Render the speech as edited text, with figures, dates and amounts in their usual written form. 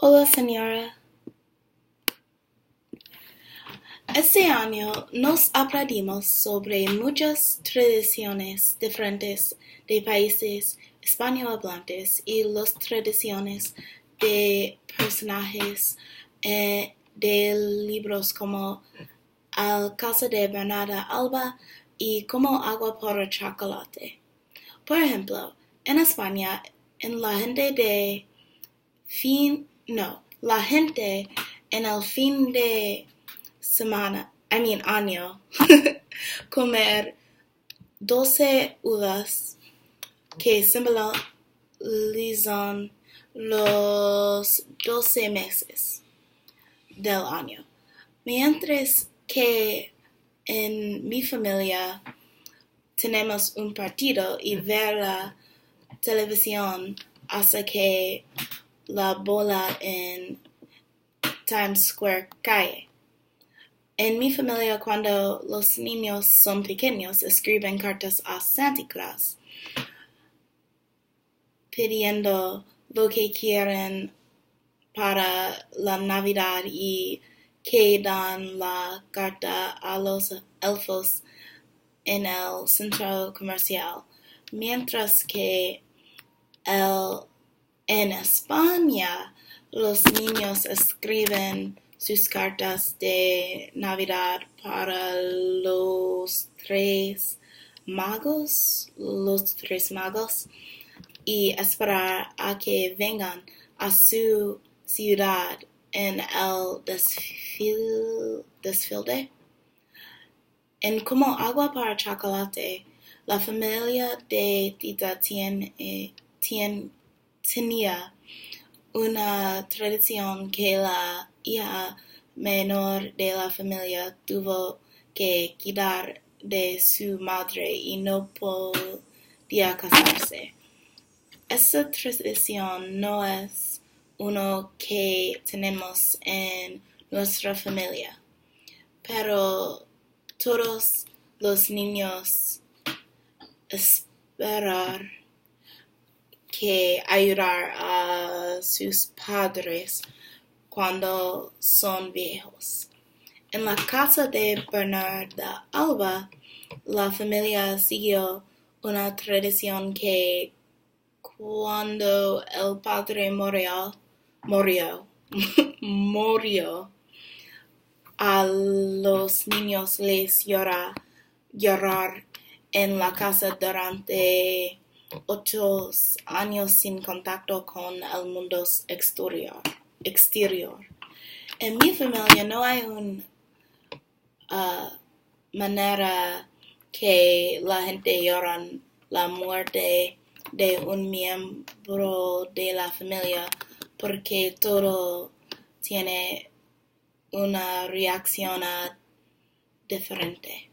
Hola, señora. Este año nos aprendimos sobre muchas tradiciones diferentes de países hispanohablantes y las tradiciones de personajes de libros como Al casa de Bernarda Alba y Como agua por chocolate. Por ejemplo, en España, la gente en el fin de año, comer 12 uvas que simbolizan los 12 meses del año. Mientras que en mi familia tenemos un partido y ver la televisión hasta que la bola en Times Square cae. En mi familia, cuando los niños son pequeños, escriben cartas a Santa Claus pidiendo lo que quieren para la Navidad y que dan la carta a los elfos en el centro comercial. Mientras que en España, los niños escriben sus cartas de Navidad para los tres magos y esperar a que vengan a su ciudad en el desfile. En Como agua para chocolate, la familia de Tita tenía una tradición que la hija menor de la familia tuvo que cuidar de su madre y no podía casarse. Esta tradición no es uno que tenemos en nuestra familia, pero todos los niños esperan que ayudar a sus padres cuando son viejos. En la casa de Bernarda Alba, la familia siguió una tradición que cuando el padre murió, a los niños les llorar en la casa durante 8 años sin contacto con el mundo exterior. En mi familia no hay una manera que la gente llora la muerte de un miembro de la familia porque todo tiene una reacción diferente.